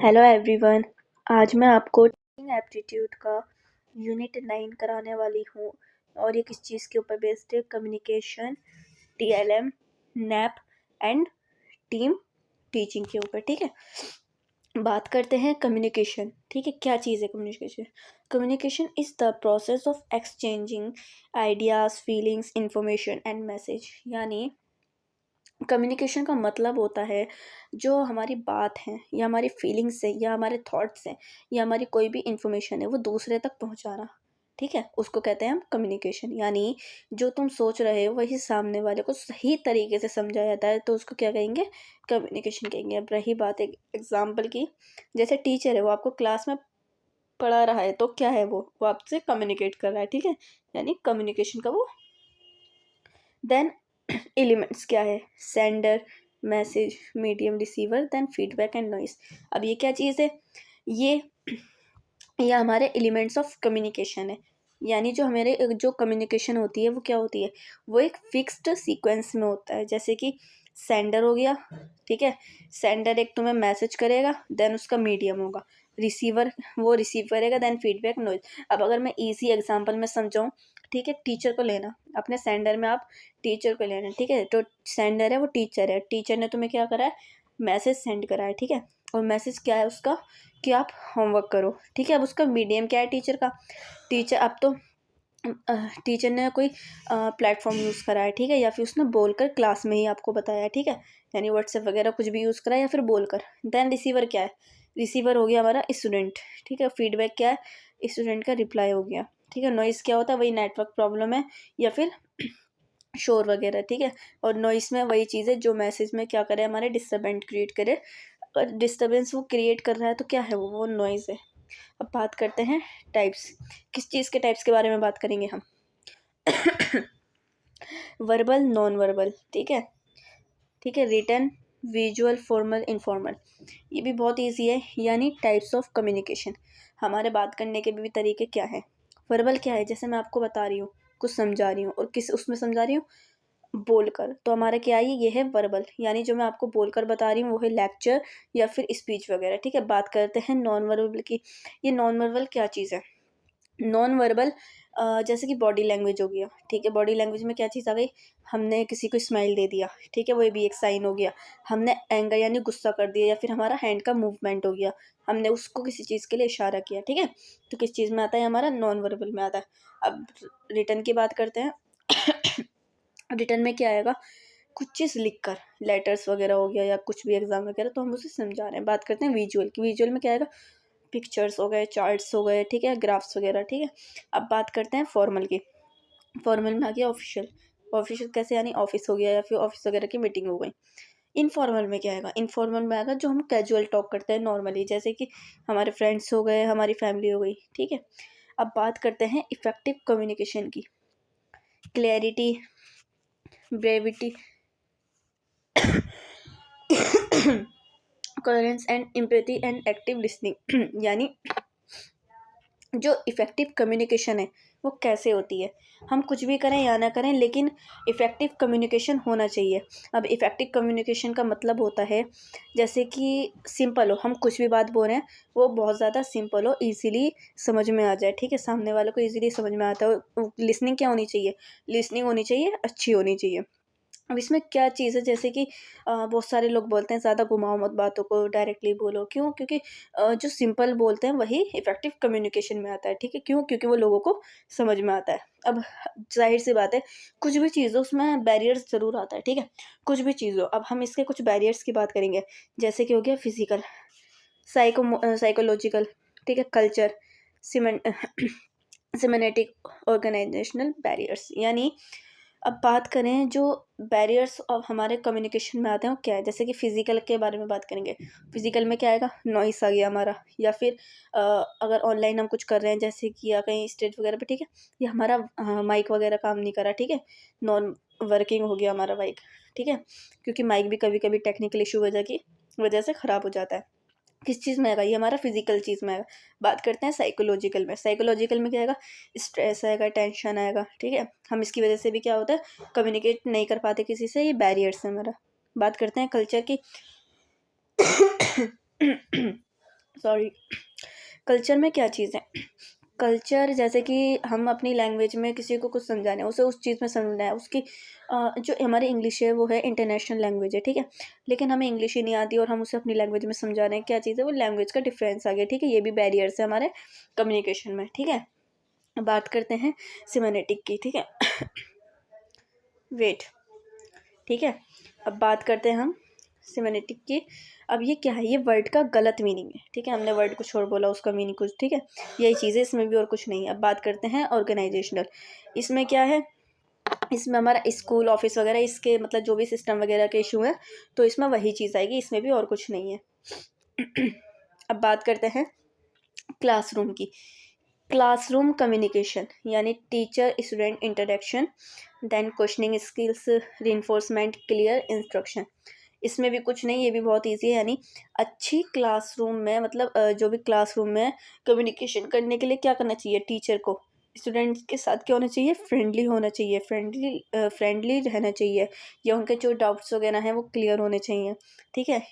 Hello everyone. आज मैं आपको टीचिंग एप्टीट्यूड का यूनिट 9 कराने वाली हूँ और ये किस चीज़ के ऊपर बेस्ड है? Communication, TLM, nap and team teaching के ऊपर। ठीक है, बात करते हैं कम्युनिकेशन। ठीक है, क्या चीज़ है communication? Communication is the process of exchanging ideas, feelings, information and message. यानी कम्युनिकेशन का मतलब होता है जो हमारी बात है या हमारी फीलिंग्स है या हमारे थॉट्स हैं या हमारी कोई भी इंफॉर्मेशन है वो दूसरे तक पहुंचाना। ठीक है, उसको कहते हैं हम कम्युनिकेशन। यानी जो तुम सोच रहे हो वही सामने वाले को सही तरीके से समझाया जाता है तो उसको क्या कहेंगे? कम्युनिकेशन कहेंगे। अब रही बात एक एग्जाम्पल की, जैसे टीचर है वो आपको क्लास में पढ़ा रहा है तो क्या है, वो आपसे कम्युनिकेट कर रहा है। ठीक है, यानी कम्युनिकेशन का वो। देन एलिमेंट्स क्या है? Sender, message, medium, receiver, then feedback and noise. अब ये क्या चीज़ है? ये ये हमारे एलिमेंट्स ऑफ कम्युनिकेशन है। यानी जो हमारे जो कम्युनिकेशन होती है वो क्या होती है? वो एक फिक्स्ड सीक्वेंस में होता है। जैसे कि सेंडर हो गया, ठीक है, सेंडर एक तुम्हें मैसेज करेगा, देन उसका मीडियम होगा, रिसीवर वो रिसीव करेगा, देन फीडबैक, नॉइज। अब अगर मैं इजी एग्जांपल में समझाऊँ, ठीक है, टीचर को लेना, अपने सेंडर में आप टीचर को लेना। ठीक है, तो सेंडर है वो टीचर है, टीचर ने तुम्हें क्या करा है? मैसेज सेंड करा है। ठीक है, और मैसेज क्या है उसका? कि आप होमवर्क करो। ठीक है, अब उसका मीडियम क्या है टीचर का? टीचर अब तो टीचर ने कोई प्लेटफॉर्म यूज़ करा है। ठीक है, या फिर उसने बोलकर क्लास में ही आपको बताया है। ठीक है, यानी व्हाट्सएप वगैरह कुछ भी यूज़ करा है या फिर बोलकर। देन रिसीवर क्या है? रिसीवर हो गया हमारा स्टूडेंट। ठीक है, फीडबैक क्या है? स्टूडेंट का रिप्लाई हो गया। ठीक है, नॉइस क्या होता है? वही नेटवर्क प्रॉब्लम है या फिर शोर वगैरह। ठीक है, और नॉइस में वही चीज़ है जो मैसेज में क्या करे? हमारे डिस्टर्बेंस क्रिएट करे। अगर डिस्टर्बेंस वो क्रिएट कर रहा है तो क्या है? वो नॉइज़ है। अब बात करते हैं टाइप्स। किस चीज़ के टाइप्स के बारे में बात करेंगे हम? Verbal, non verbal. ठीक है, ठीक है, रिटन, विजुअल, फॉर्मल, इनफॉर्मल। ये भी बहुत इजी है। यानी टाइप्स ऑफ कम्युनिकेशन, हमारे बात करने के भी तरीके क्या हैं? वर्बल क्या है? जैसे मैं आपको बता रही हूँ, कुछ समझा रही हूँ, और किस उसमें समझा रही हूँ? बोलकर। तो हमारा क्या है? ये है वर्बल। यानी जो मैं आपको बोलकर बता रही हूँ वो है लेक्चर या फिर स्पीच वगैरह। ठीक है, बात करते हैं नॉन वर्बल की। ये नॉन वर्बल क्या चीज़ है? नॉन वर्बल जैसे कि बॉडी लैंग्वेज हो गया। ठीक है, बॉडी लैंग्वेज में क्या चीज़ आ गई? हमने किसी को स्माइल दे दिया, ठीक है, वो भी एक साइन हो गया। हमने एंगर यानी गुस्सा कर दिया, या फिर हमारा हैंड का मूवमेंट हो गया, हमने उसको किसी चीज़ के लिए इशारा किया। ठीक है, तो किस चीज़ में आता है? हमारा नॉन वर्बल में आता है। अब रिटर्न की बात करते हैं। रिटर्न में क्या आएगा? कुछ चीज़ लिख कर, लेटर्स वगैरह हो गया या कुछ भी एग्जाम वगैरह, तो हम उसे समझा रहे हैं। बात करते हैं विजुअल की। विजुअल में क्या आएगा? पिक्चर्स हो गए, चार्ट्स हो गए, ठीक है, ग्राफ्स वगैरह। ठीक है, अब बात करते हैं फॉर्मल की। फॉर्मल में आ गया ऑफिशियल। ऑफिशियल कैसे? यानी ऑफिस हो गया या फिर ऑफिस वगैरह की मीटिंग हो गई। इनफॉर्मल में क्या आएगा? इनफॉर्मल में आएगा जो हम कैजुअल टॉक करते हैं नॉर्मली, जैसे कि हमारे फ्रेंड्स हो गए, हमारी फैमिली हो गई। ठीक है, अब बात करते हैं इफेक्टिव कम्युनिकेशन की। Clarity, brevity, coherence and empathy and active listening. यानी जो इफ़ेक्टिव कम्युनिकेशन है वो कैसे होती है? हम कुछ भी करें या ना करें, लेकिन इफ़ेक्टिव कम्युनिकेशन होना चाहिए। अब इफ़ेक्टिव कम्युनिकेशन का मतलब होता है जैसे कि सिंपल हो, हम कुछ भी बात बोल रहे हैं वो बहुत ज़्यादा सिंपल हो, ईज़िली समझ में आ जाए। ठीक है, सामने वालों को ईज़िली समझ में आता है। लिसनिंग क्या होनी चाहिए? लिसनिंग होनी चाहिए, अच्छी होनी चाहिए। अब इसमें क्या चीज़ है? जैसे कि बहुत सारे लोग बोलते हैं ज़्यादा घुमाओ मत बातों को, डायरेक्टली बोलो। क्यों? क्योंकि जो सिंपल बोलते हैं वही इफ़ेक्टिव कम्युनिकेशन में आता है। ठीक है, क्यों? क्योंकि वो लोगों को समझ में आता है। अब ज़ाहिर-सी बात है, कुछ भी चीज़ हो उसमें बैरियर्स ज़रूर आता है। ठीक है, कुछ भी चीज़ हो। अब हम इसके कुछ बैरियर्स की बात करेंगे, जैसे कि हो गया फिज़िकल, साइकोलॉजिकल, ठीक है, कल्चर, सिमेन सिमेनेटिक, ऑर्गेनाइजेशनल बैरियर्स। यानी अब बात करें जो बैरियर्स अब हमारे कम्युनिकेशन में आते हैं वो क्या है? जैसे कि फ़िज़िकल के बारे में बात करेंगे। फ़िज़िकल में क्या आएगा? नॉइस आ गया हमारा, या फिर अगर ऑनलाइन हम कुछ कर रहे हैं जैसे कि या कहीं स्टेज वगैरह पे, ठीक है, या हमारा माइक वगैरह काम नहीं कर रहा। ठीक है, नॉन वर्किंग हो गया हमारा माइक। ठीक है, क्योंकि माइक भी कभी-कभी टेक्निकल इशू वजह से ख़राब हो जाता है। किस चीज़ में आएगा? ये हमारा फिजिकल चीज़ में आएगा। बात करते हैं साइकोलॉजिकल में। साइकोलॉजिकल में क्या आएगा? स्ट्रेस आएगा, टेंशन आएगा। ठीक है, हम इसकी वजह से भी क्या होता है? कम्युनिकेट नहीं कर पाते किसी से, ये बैरियर्स है हमारा। बात करते हैं कल्चर की। सॉरी। कल्चर में क्या चीज़ है? कल्चर जैसे कि हम अपनी लैंग्वेज में किसी को कुछ समझाना है, उसे उस चीज़ में समझना है, उसकी जो हमारी इंग्लिश है वो है इंटरनेशनल लैंग्वेज है, ठीक है। लेकिन हमें इंग्लिश ही नहीं आती और हम उसे अपनी लैंग्वेज में समझा रहे हैं, क्या चीज़ है? वो लैंग्वेज का डिफरेंस आ गया, ठीक है। ये भी बैरियर्स है हमारे कम्युनिकेशन में, ठीक है। अब बात करते हैं सिमेनेटिक की, ठीक है। वेट, ठीक है। अब बात करते हैं हम सिमेनेटिक की। अब ये क्या है? ये वर्ड का गलत मीनिंग है, ठीक है। हमने वर्ड कुछ और बोला, उसका मीनिंग कुछ, ठीक है। यही चीज़ है, इसमें भी और कुछ नहीं है। अब बात करते हैं ऑर्गेनाइजेशनल। इसमें क्या है? इसमें हमारा स्कूल ऑफिस वगैरह, इसके मतलब जो भी सिस्टम वगैरह के इशू हैं, तो इसमें वही चीज़ आएगी, इसमें भी और कुछ नहीं है। अब बात करते हैं क्लासरूम की। क्लासरूम कम्युनिकेशन यानी teacher student interaction, then questioning skills, reinforcement, clear instruction. इसमें भी कुछ नहीं, ये भी बहुत ईजी है। यानी अच्छी क्लासरूम में मतलब जो भी क्लासरूम में कम्युनिकेशन करने के लिए क्या करना चाहिए? टीचर को स्टूडेंट्स के साथ क्या होना चाहिए? फ्रेंडली होना चाहिए, फ्रेंडली रहना चाहिए, या उनके जो डाउट्स वगैरह हैं वो क्लियर होने चाहिए, ठीक है।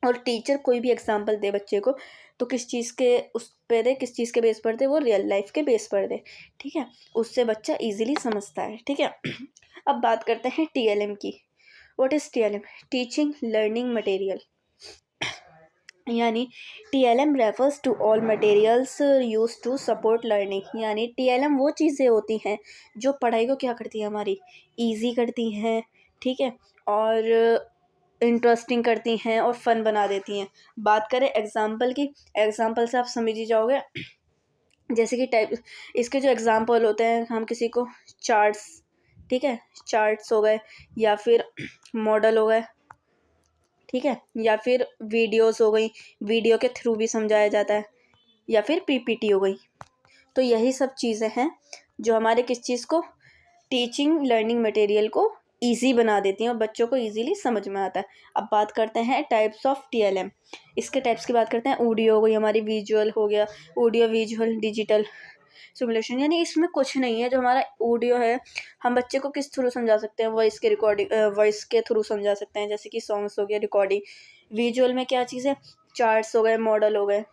और टीचर कोई भी एग्जांपल दे बच्चे को तो किस चीज़ के उस पे दे, किस चीज़ के बेस पर दे? वो रियल लाइफ के बेस पर दे, ठीक है। उससे बच्चा इजीली समझता है, ठीक है। अब बात करते हैं टीएलएम की। What is TLM? Teaching learning material. यानी TLM refers to all materials use to support learning. यानी टीएलएम वो चीज़ें होती हैं जो पढ़ाई को क्या करती है? हमारी ईजी करती हैं, ठीक है, और इंटरेस्टिंग करती हैं और फन बना देती हैं। बात करें एग्जाम्पल की, एग्जाम्पल से आप समझ ही जाओगे। जैसे कि टाइप इसके जो एग्जाम्पल होते हैं, हम किसी को चार्ट्स, ठीक है, चार्ट्स हो गए, या फिर मॉडल हो गए, ठीक है, या फिर वीडियोस हो गई, वीडियो के थ्रू भी समझाया जाता है, या फिर पीपीटी हो गई। तो यही सब चीज़ें हैं जो हमारे किस चीज़ को? टीचिंग लर्निंग मटेरियल को ईजी बना देती हैं और बच्चों को ईजीली समझ में आता है। अब बात करते हैं टाइप्स ऑफ टीएलएम। इसके टाइप्स की बात करते हैं। ऑडियो हो गई हमारी, विजुअल हो गया, ऑडियो विजुअल, डिजिटल सिमुलेशन। यानी इसमें कुछ नहीं है। जो हमारा ऑडियो है, हम बच्चे को किस थ्रू समझा सकते हैं? वॉइस के रिकॉर्डिंग, वॉइस के थ्रू समझा सकते हैं, जैसे कि सॉन्ग्स हो गया, रिकॉर्डिंग। विजुअल में क्या चीज़ है? चार्ट्स हो गए, मॉडल हो गए।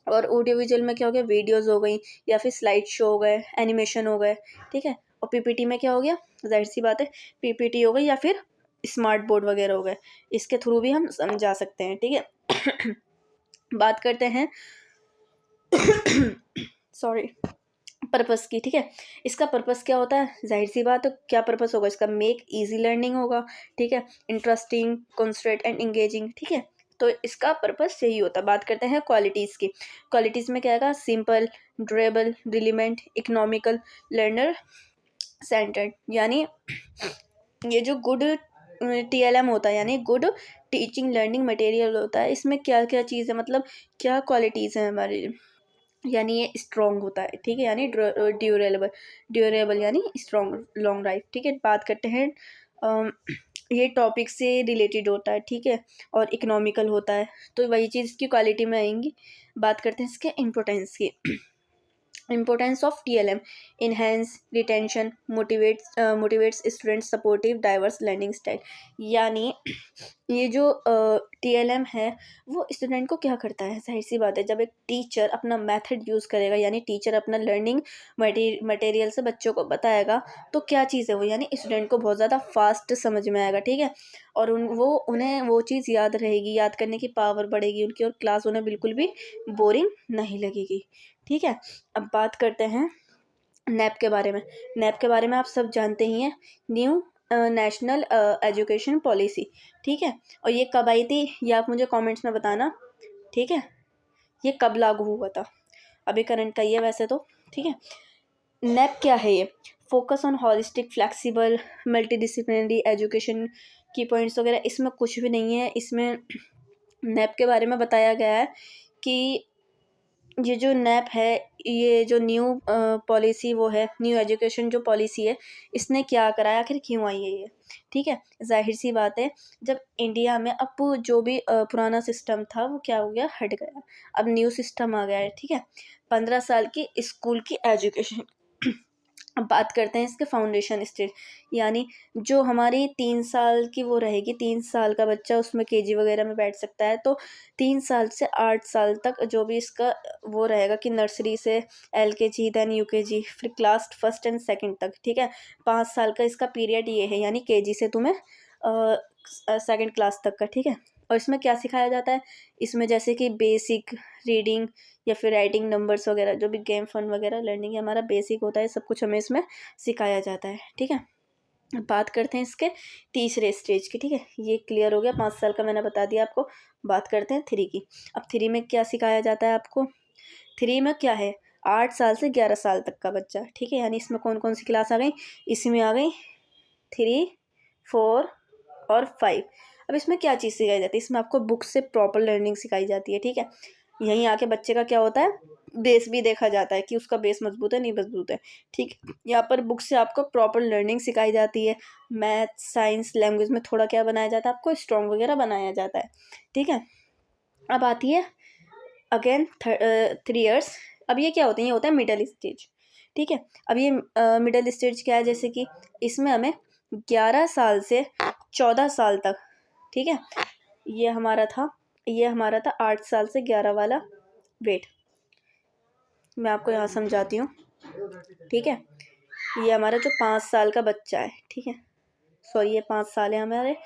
और ऑडियो विजुअल में क्या हो गया? वीडियोज़ हो गई, या फिर स्लाइड शो हो गए, एनिमेशन हो गए, ठीक है। और पीपीटी में क्या हो गया? जाहिर सी बात है, पीपीटी हो गई या फिर स्मार्ट बोर्ड वगैरह हो गए, इसके थ्रू भी हम समझा सकते हैं, ठीक है। बात करते हैं सॉरी, पर्पस की, ठीक है। इसका पर्पस क्या होता है? जाहिर सी बात है, क्या पर्पस होगा इसका? मेक इजी लर्निंग होगा, ठीक है, इंटरेस्टिंग, कंसंट्रेट एंड एंगेजिंग, ठीक है। तो इसका पर्पस यही होता है। बात करते हैं क्वालिटीज़ की। क्वालिटीज़ में क्या आएगा? Simple, durable, relevant, economical, learner centred. यानी ये जो गुड टीएलएम होता है, यानी गुड टीचिंग लर्निंग मटेरियल होता है, इसमें क्या क्या चीज़ है, मतलब क्या क्वालिटीज़ हैं हमारी? यानी ये स्ट्रॉन्ग होता है, ठीक है, यानी ड्यूरेबल, ड्यूरेबल यानी स्ट्रॉन्ग, लॉन्ग लाइफ, ठीक है। बात करते हैं ये टॉपिक से रिलेटेड होता है, ठीक है, और इकोनॉमिकल होता है। तो वही चीज़ इसकी क्वालिटी में आएंगी। बात करते हैं इसके इम्पोर्टेंस की। Importance of TLM: enhance retention, motivates students, supportive diverse learning style। यानी ये जो TLM है वो स्टूडेंट को क्या करता है? जाहिर सी बात है, जब एक टीचर अपना मेथड यूज़ करेगा, यानी टीचर अपना लर्निंग मटेरियल से बच्चों को बताएगा, तो क्या चीज़ है वो? यानी स्टूडेंट को बहुत ज़्यादा फास्ट समझ में आएगा, ठीक है। और उन्हें वो चीज़ याद रहेगी, याद करने की पावर बढ़ेगी उनकी, और क्लास उन्हें बिल्कुल भी बोरिंग नहीं लगेगी, ठीक है। अब बात करते हैं नैप के बारे में। नैप के बारे में आप सब जानते ही हैं, न्यू नेशनल एजुकेशन पॉलिसी, ठीक है। और ये कब आई थी? ये आप मुझे कमेंट्स में बताना, ठीक है। ये कब लागू हुआ था? अभी करंट का ही है वैसे तो, ठीक है। नैप क्या है? ये focus on holistic, flexible, multidisciplinary education की पॉइंट्स वगैरह इसमें कुछ भी नहीं है। इसमें नैप के बारे में बताया गया है कि ये जो नैप है, ये जो न्यू पॉलिसी वो है, न्यू एजुकेशन जो पॉलिसी है, इसने क्या कराया, आखिर क्यों आई है ये, ठीक है। जाहिर सी बात है, जब इंडिया में अब जो भी पुराना सिस्टम था वो क्या हो गया? हट गया। अब न्यू सिस्टम आ गया है, ठीक है। 15 साल की स्कूल की एजुकेशन अब बात करते हैं इसके फाउंडेशन स्टेज, यानी जो हमारी 3 साल की वो रहेगी, 3 साल का बच्चा उसमें केजी वगैरह में बैठ सकता है। तो 3 साल से 8 साल तक जो भी इसका वो रहेगा कि नर्सरी से LKG देन UKG फिर क्लास फर्स्ट एंड सेकंड तक, ठीक है। 5 साल का इसका पीरियड ये है, यानी KG से तुम्हें सेकंड क्लास तक का, ठीक है। और इसमें क्या सिखाया जाता है, इसमें जैसे कि बेसिक रीडिंग या फिर राइटिंग, नंबर्स वगैरह, जो भी गेम फन वगैरह लर्निंग हमारा बेसिक होता है, सब कुछ हमें इसमें सिखाया जाता है, ठीक है। अब बात करते हैं इसके तीसरे स्टेज की, ठीक है। ये क्लियर हो गया, 5 साल का मैंने बता दिया आपको। बात करते हैं 3 की। अब 3 में क्या सिखाया जाता है आपको, 3 में क्या है, 8 साल से 11 साल तक का बच्चा, ठीक है। यानी इसमें कौन कौन सी क्लास आ गई, इसमें आ गई 3, 4 और 5। अब इसमें क्या चीज़ सिखाई जाती है, इसमें आपको बुक से प्रॉपर लर्निंग सिखाई जाती है, ठीक है। यहीं आके बच्चे का क्या होता है, बेस भी देखा जाता है कि उसका बेस मजबूत है नहीं मजबूत है, ठीक है। यहाँ पर बुक से आपको प्रॉपर लर्निंग सिखाई जाती है। मैथ साइंस लैंग्वेज में थोड़ा क्या बनाया जाता है, आपको स्ट्रॉन्ग वगैरह बनाया जाता है, ठीक है। अब आती है अगेन 3 इयर्स। अब ये क्या होते हैं, ये होता है मिडल स्टेज, ठीक है। अब ये मिडल स्टेज क्या है, जैसे कि इसमें हमें 11 साल से 14 साल तक, ठीक है। ये हमारा था 8 साल से 11 वाला। वेट, मैं आपको यहाँ समझाती हूँ, ठीक है। ये हमारा जो 5 साल का बच्चा है, ठीक है, सॉरी ये 5 साल है हमारे।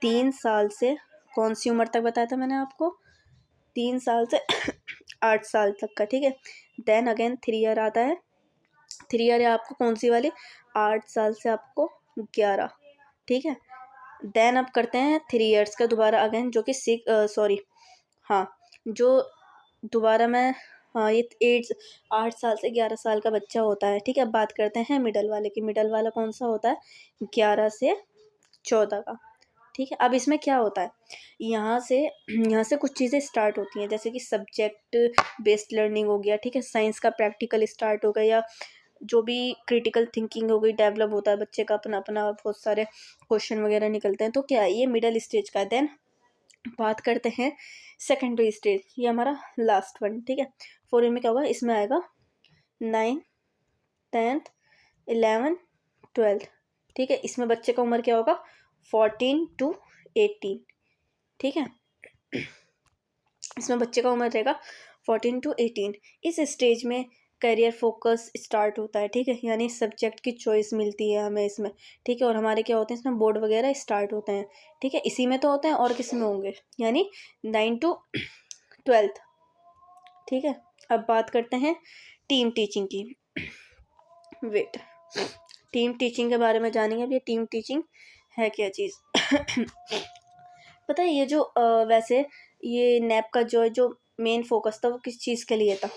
3 साल से कौन सी उम्र तक बताया था मैंने आपको, 3 साल से 8 साल तक का, ठीक है। देन अगेन 3 ईयर आता है। 3 ईयर है आपको कौन सी वाली, 8 साल से आपको 11, ठीक है। देन अब करते हैं 3 ईयर्स का दोबारा अगेन, जो कि सॉरी हाँ, जो दोबारा मैं, हाँ ये 8 साल से 11 साल का बच्चा होता है, ठीक है। अब बात करते हैं मिडल वाले की। मिडल वाला कौन सा होता है, 11 से 14 का, ठीक है। अब इसमें क्या होता है, यहाँ से कुछ चीज़ें स्टार्ट होती हैं, जैसे कि सब्जेक्ट बेस्ड लर्निंग हो गया, ठीक है। साइंस का प्रैक्टिकल स्टार्ट हो गया, या जो भी क्रिटिकल थिंकिंग हो गई, डेवलप होता है बच्चे का अपना अपना, बहुत सारे क्वेश्चन वगैरह निकलते हैं। तो क्या है, ये मिडल स्टेज का है। देन बात करते हैं सेकेंडरी स्टेज, ये हमारा लास्ट वन, ठीक है। 4 में क्या होगा, इसमें आएगा 9, 10th, 11, 12, ठीक है। इसमें बच्चे का उम्र क्या होगा, 14 to 18, ठीक है। इसमें बच्चे का उम्र रहेगा 14 to 18। इस स्टेज में करियर फोकस स्टार्ट होता है, ठीक है। यानी सब्जेक्ट की चॉइस मिलती है हमें इसमें, ठीक है। और हमारे क्या होते हैं इसमें, बोर्ड वगैरह स्टार्ट होते हैं, ठीक है। इसी में तो होते हैं, और किस में होंगे, यानी 9 to 12, ठीक है। अब बात करते हैं टीम टीचिंग की। वेट, टीम टीचिंग के बारे में जानेंगे। अब ये टीम टीचिंग है क्या चीज़ पता है, ये जो वैसे ये नैप का जो मेन फोकस था वो किस चीज़ के लिए था,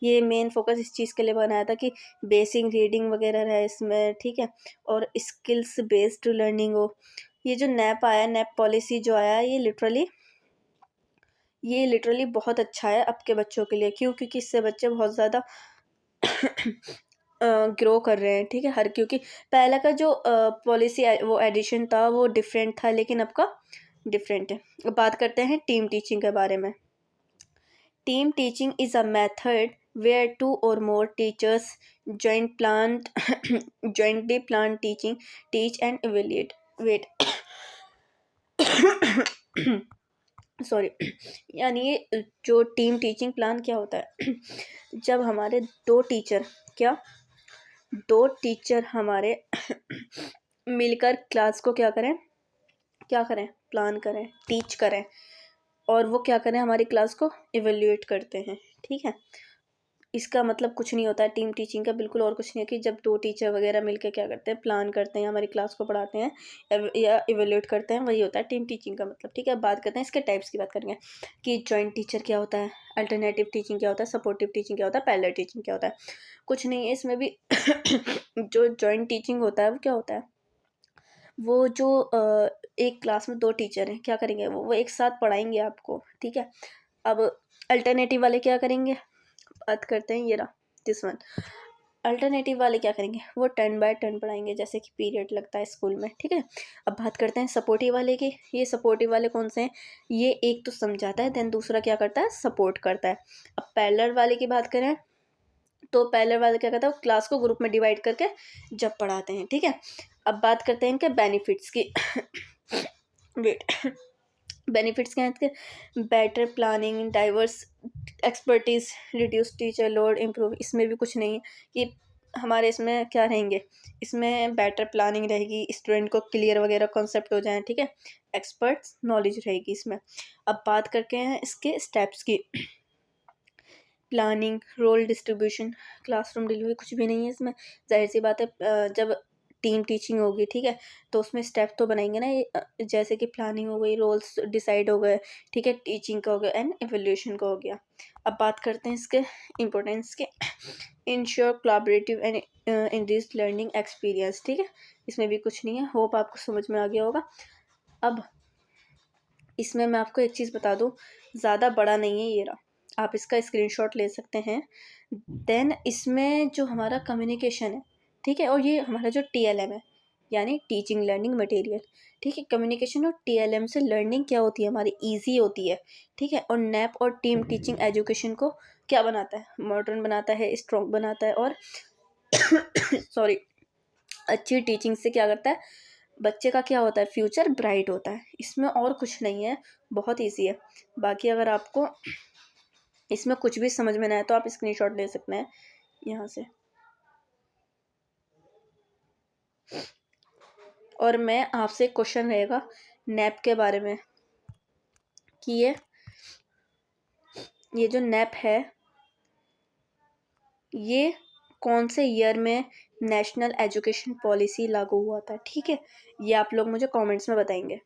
ये मेन फोकस इस चीज़ के लिए बनाया था कि बेसिक रीडिंग वगैरह रहे इसमें, ठीक है। और स्किल्स बेस्ड लर्निंग हो। ये जो नैप आया, नैप पॉलिसी जो आया, ये लिटरली बहुत अच्छा है आपके बच्चों के लिए। क्यों, क्योंकि इससे बच्चे बहुत ज़्यादा ग्रो कर रहे हैं, ठीक है। क्योंकि पहला का जो पॉलिसी वो एडिशन था वो डिफरेंट था, लेकिन अब का डिफरेंट है। अब बात करते हैं टीम टीचिंग के बारे में। Team teaching is a method where 2 or more teachers jointly plan teaching, teach and evaluate. Wait, sorry. यानी ये जो टीम टीचिंग प्लान क्या होता है, जब हमारे दो टीचर हमारे मिलकर क्लास को क्या करें, प्लान करें, टीच करें, और वो क्या करें, हमारी क्लास को इवेल्युएट करते हैं, ठीक है। इसका मतलब कुछ नहीं होता है टीम टीचिंग का, बिल्कुल और कुछ नहीं है कि जब 2 टीचर वगैरह मिलकर क्या करते हैं, प्लान करते हैं, हमारी क्लास को पढ़ाते हैं या इवेल्युएट करते हैं, वही होता है टीम टीचिंग का मतलब, ठीक है। अब बात करते हैं इसके टाइप्स की, बात करेंगे कि जॉइंट टीचर क्या होता है, अल्टरनेटिव टीचिंग क्या होता है, सपोर्टिव टीचिंग क्या होता है, पैरेलल टीचिंग क्या होता है। कुछ नहीं है इसमें भी। जो जॉइंट टीचिंग होता है वो क्या होता है, वो जो एक क्लास में 2 टीचर हैं, क्या करेंगे, वो एक साथ पढ़ाएंगे आपको, ठीक है। अब अल्टरनेटिव वाले क्या करेंगे, बात करते हैं, ये रहा दिस वन। अल्टरनेटिव वाले क्या करेंगे, वो 10 by 10 पढ़ाएंगे, जैसे कि पीरियड लगता है स्कूल में, ठीक है। अब बात करते हैं सपोर्टिव वाले की। ये सपोर्टिव वाले कौन से हैं, ये एक तो समझाता है, देन दूसरा क्या करता है, सपोर्ट करता है। अब पैरेलल वाले की बात करें, तो पहले वाला क्या कहता है, क्लास को ग्रुप में डिवाइड करके जब पढ़ाते हैं, ठीक है। अब बात करते हैं इनके बेनिफिट्स की। वेट, बेनिफिट्स क्या हैं इसके? Better planning, diverse expertise, reduce teacher load, improve. इसमें भी कुछ नहीं है कि हमारे इसमें क्या रहेंगे, इसमें बेटर प्लानिंग रहेगी, स्टूडेंट को क्लियर वगैरह कॉन्सेप्ट हो जाए, ठीक है। एक्सपर्ट्स नॉलेज रहेगी इसमें। अब बात करके हैं इसके स्टेप्स की। Planning, role distribution, classroom delivery, कुछ भी नहीं है इसमें। जाहिर सी बात है, जब टीम टीचिंग होगी, ठीक है, तो उसमें स्टेप तो बनाएंगे ना ये, जैसे कि प्लानिंग हो गई, रोल्स डिसाइड हो गए, ठीक है, टीचिंग का हो गया एंड एवेल्यूशन का हो गया। अब बात करते हैं इसके इम्पोर्टेंस के। Ensure collaborative and increase learning experience, ठीक है। इसमें भी कुछ नहीं है, होप आपको समझ में आ गया होगा। अब इसमें मैं आपको एक चीज़ बता दूँ, ज़्यादा बड़ा नहीं है ये रहा, आप इसका स्क्रीनशॉट ले सकते हैं। देन इसमें जो हमारा कम्युनिकेशन है, ठीक है, और ये हमारा जो TLM है, यानी टीचिंग लर्निंग मटेरियल, ठीक है। कम्युनिकेशन और TLM से लर्निंग क्या होती है हमारी, ईजी होती है, ठीक है। और नैप और टीम टीचिंग एजुकेशन को क्या बनाता है, मॉडर्न बनाता है, स्ट्रॉन्ग बनाता है, और सॉरी, अच्छी टीचिंग से क्या करता है, बच्चे का क्या होता है, फ्यूचर ब्राइट होता है। इसमें और कुछ नहीं है, बहुत ईजी है। बाकी अगर आपको इसमें कुछ भी समझ में ना आए तो आप स्क्रीनशॉट ले सकते हैं यहाँ से। और मैं आपसे क्वेश्चन रहेगा नैप के बारे में कि ये जो नैप है ये कौन से ईयर में नेशनल एजुकेशन पॉलिसी लागू हुआ था, ठीक है। ये आप लोग मुझे कमेंट्स में बताएंगे।